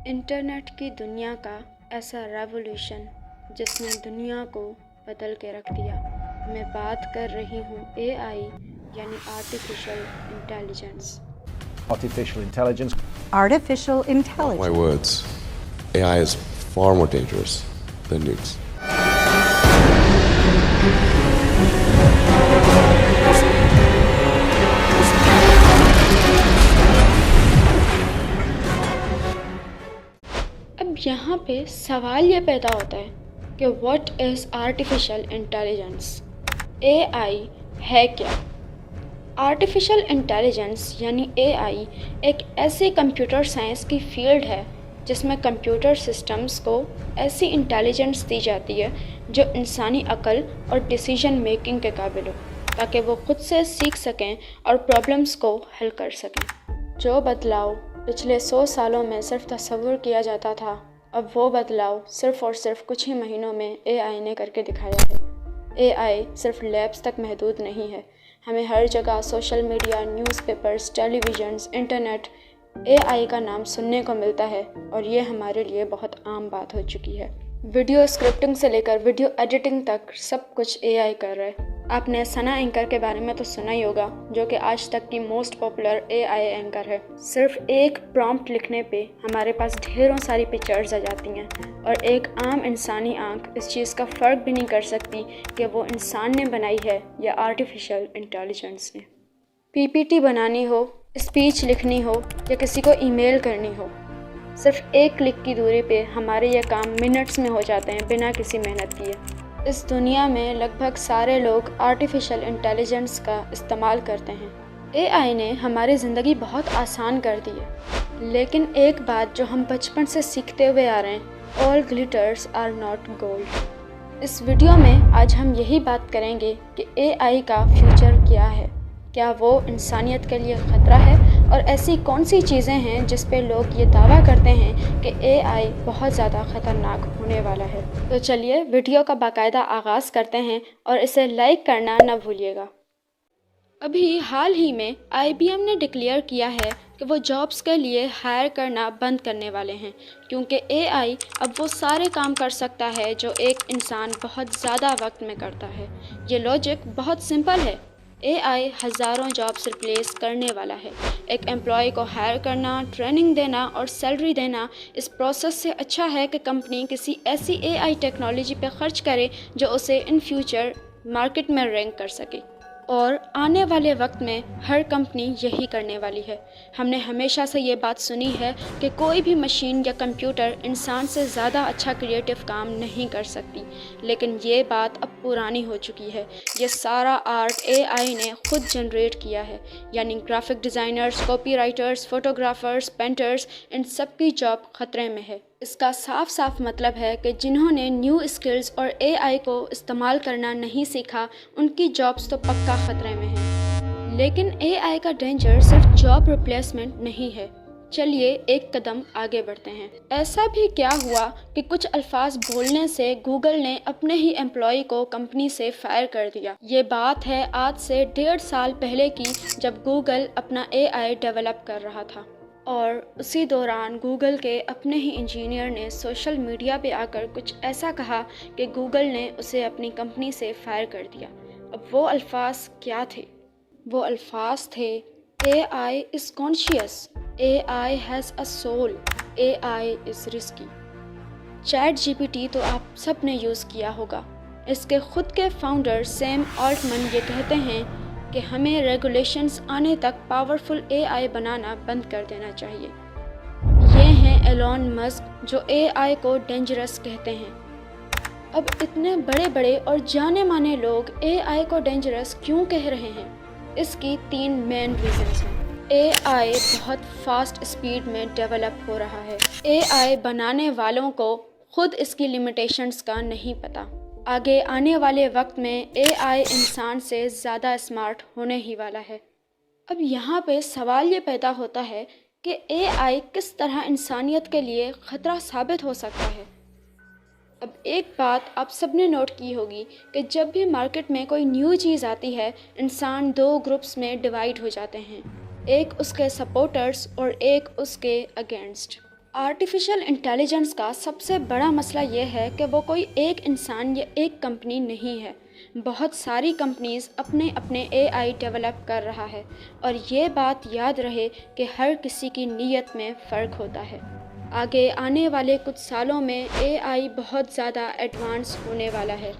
Internet کی دنیا کا ایسا ریولیوشن جس نے دنیا کو بدل کے رکھ دیا. میں بات کر رہی ہوں اے آئی یعنی artificial intelligence. Artificial intelligence. Artificial intelligence. My words, AI is far more dangerous than nukes. اب یہاں پہ سوال یہ پیدا ہوتا ہے کہ واٹ از آرٹیفیشل انٹیلیجنس؟ اے آئی ہے کیا؟ آرٹیفیشل انٹیلیجنس یعنی اے آئی ایک ایسی کمپیوٹر سائنس کی فیلڈ ہے جس میں کمپیوٹر سسٹمز کو ایسی انٹیلیجنس دی جاتی ہے جو انسانی عقل اور ڈیسیژن میکنگ کے قابل ہو تاکہ وہ خود سے سیکھ سکیں اور پرابلمس کو حل کر سکیں. جو بدلاؤ پچھلے 100 سالوں میں صرف تصور کیا جاتا تھا، اب وہ بدلاؤ صرف اور صرف کچھ ہی مہینوں میں اے آئی نے کر کے دکھایا ہے. اے آئی صرف لیبس تک محدود نہیں ہے، ہمیں ہر جگہ سوشل میڈیا، نیوز پیپرز، ٹیلی ویژنز، انٹرنیٹ اے آئی کا نام سننے کو ملتا ہے اور یہ ہمارے لیے بہت عام بات ہو چکی ہے. ویڈیو اسکرپٹنگ سے لے کر ویڈیو ایڈیٹنگ تک سب کچھ اے آئی کر رہا ہے. آپ نے ثنا اینکر کے بارے میں تو سنا ہی ہوگا، جو کہ آج تک کی موسٹ پاپولر اے آئی اینکر ہے. صرف ایک پرومپٹ لکھنے پہ ہمارے پاس ڈھیروں ساری پکچرز آ جاتی ہیں اور ایک عام انسانی آنکھ اس چیز کا فرق بھی نہیں کر سکتی کہ وہ انسان نے بنائی ہے یا آرٹیفیشل انٹیلیجنس نے. پی پی ٹی بنانی ہو، اسپیچ لکھنی ہو یا کسی کو ای میل کرنی ہو، صرف ایک کلک کی دوری پہ ہمارے یہ کام منٹس میں ہو جاتے ہیں بنا کسی محنت کیے. اس دنیا میں لگ بھگ سارے لوگ آرٹیفیشل انٹیلیجنس کا استعمال کرتے ہیں. اے آئی نے ہماری زندگی بہت آسان کر دی ہے، لیکن ایک بات جو ہم بچپن سے سیکھتے ہوئے آ رہے ہیں، all glitters are not gold. اس ویڈیو میں آج ہم یہی بات کریں گے کہ اے آئی کا فیوچر کیا ہے، کیا وہ انسانیت کے لیے خطرہ ہے، اور ایسی کون سی چیزیں ہیں جس پہ لوگ یہ دعویٰ کرتے ہیں کہ اے آئی بہت زیادہ خطرناک ہونے والا ہے. تو چلیے ویڈیو کا باقاعدہ آغاز کرتے ہیں اور اسے لائک کرنا نہ بھولیے گا. ابھی حال ہی میں آئی بی ایم نے ڈکلیئر کیا ہے کہ وہ جابس کے لیے ہائر کرنا بند کرنے والے ہیں، کیونکہ اے آئی اب وہ سارے کام کر سکتا ہے جو ایک انسان بہت زیادہ وقت میں کرتا ہے. یہ لاجک بہت سمپل ہے. اے آئی ہزاروں جابس ریپلیس کرنے والا ہے. ایک امپلائی کو ہائر کرنا، ٹریننگ دینا اور سیلری دینا اس پروسیس سے اچھا ہے کہ کمپنی کسی ایسی اے آئی ٹیکنالوجی پہ خرچ کرے جو اسے ان فیوچر مارکیٹ میں رینک کر سکے. اور آنے والے وقت میں ہر کمپنی یہی کرنے والی ہے. ہم نے ہمیشہ سے یہ بات سنی ہے کہ کوئی بھی مشین یا کمپیوٹر انسان سے زیادہ اچھا کریٹو کام نہیں کر سکتی، لیکن یہ بات اب پرانی ہو چکی ہے. یہ سارا آرٹ اے آئی نے خود جنریٹ کیا ہے، یعنی graphic designers, copy writers, photographers, painters, ان سب کی جاب خطرے میں ہے. اس کا صاف صاف مطلب ہے کہ جنہوں نے نیو اسکلز اور اے آئی کو استعمال کرنا نہیں سیکھا، ان کی جابس تو پکا خطرے میں ہیں. لیکن اے آئی کا ڈینجر صرف جاب ریپلیسمنٹ نہیں ہے. چلیے ایک قدم آگے بڑھتے ہیں. ایسا بھی کیا ہوا کہ کچھ الفاظ بولنے سے گوگل نے اپنے ہی امپلائی کو کمپنی سے فائر کر دیا. یہ بات ہے آج سے 1.5 سال پہلے کی، جب گوگل اپنا اے آئی ڈیولپ کر رہا تھا، اور اسی دوران گوگل کے اپنے ہی انجینئر نے سوشل میڈیا پہ آ کر کچھ ایسا کہا کہ گوگل نے اسے اپنی کمپنی سے فائر کر دیا. اب وہ الفاظ کیا تھے؟ وہ الفاظ تھے: A I is conscious, A I has a soul, A I is risky. Chat G P T تو آپ سب نے یوز کیا ہوگا. اس کے خود کے فاؤنڈر سیم آلٹمن یہ کہتے ہیں کہ ہمیں ریگولیشنز آنے تک پاورفل اے آئی بنانا بند کر دینا چاہیے. یہ ہیں ایلون مسک جو اے آئی کو ڈینجرس کہتے ہیں. اب اتنے بڑے بڑے اور جانے مانے لوگ اے آئی کو ڈینجرس کیوں کہہ رہے ہیں؟ اس کی 3 مین ریزنز ہیں. اے آئی بہت فاسٹ اسپیڈ میں ڈیولپ ہو رہا ہے. اے آئی بنانے والوں کو خود اس کی لیمیٹیشنز کا نہیں پتہ. آگے آنے والے وقت میں اے آئی انسان سے زیادہ اسمارٹ ہونے ہی والا ہے. اب یہاں پہ سوال یہ پیدا ہوتا ہے کہ اے آئی کس طرح انسانیت کے لیے خطرہ ثابت ہو سکتا ہے. اب ایک بات آپ سب نے نوٹ کی ہوگی کہ جب بھی مارکیٹ میں کوئی نیو چیز آتی ہے، انسان 2 گروپس میں ڈیوائیڈ ہو جاتے ہیں، ایک اس کے سپورٹرز اور ایک اس کے اگینسٹ. آرٹیفیشل انٹیلیجنس کا سب سے بڑا مسئلہ یہ ہے کہ وہ کوئی ایک انسان یا ایک کمپنی نہیں ہے. بہت ساری کمپنیز اپنے اے آئی ڈیولپ کر رہا ہے، اور یہ بات یاد رہے کہ ہر کسی کی نیت میں فرق ہوتا ہے. آگے آنے والے کچھ سالوں میں اے آئی بہت زیادہ ایڈوانس ہونے والا ہے.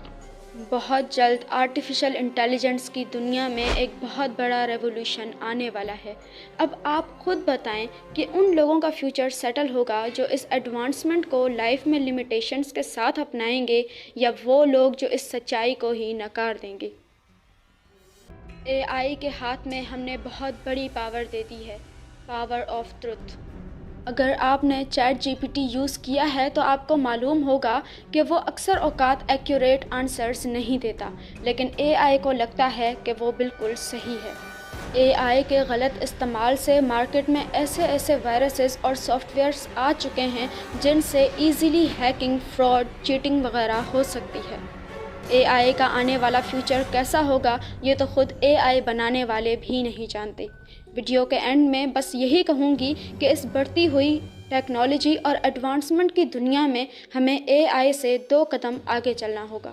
بہت جلد آرٹیفیشل انٹیلیجنس کی دنیا میں ایک بہت بڑا ریولوشن آنے والا ہے. اب آپ خود بتائیں کہ ان لوگوں کا فیوچر سیٹل ہوگا جو اس ایڈوانسمنٹ کو لائف میں لمیٹیشنز کے ساتھ اپنائیں گے، یا وہ لوگ جو اس سچائی کو ہی نکار دیں گے. اے آئی کے ہاتھ میں ہم نے بہت بڑی پاور دے دی ہے، پاور آف ٹروتھ. اگر آپ نے chat G P T use کیا ہے تو آپ کو معلوم ہوگا کہ وہ اکثر اوقات ایکوریٹ آنسرز نہیں دیتا، لیکن اے آئی کو لگتا ہے کہ وہ بالکل صحیح ہے. اے آئی کے غلط استعمال سے مارکیٹ میں ایسے وائرسز اور سافٹ ویئرز آ چکے ہیں جن سے ایزیلی ہیکنگ، فراڈ، چیٹنگ وغیرہ ہو سکتی ہے. اے آئی کا آنے والا فیوچر کیسا ہوگا یہ تو خود اے آئی بنانے والے بھی نہیں جانتے. ویڈیو کے اینڈ میں بس یہی کہوں گی کہ اس بڑھتی ہوئی ٹیکنالوجی اور ایڈوانسمنٹ کی دنیا میں ہمیں اے آئی سے 2 قدم آگے چلنا ہوگا.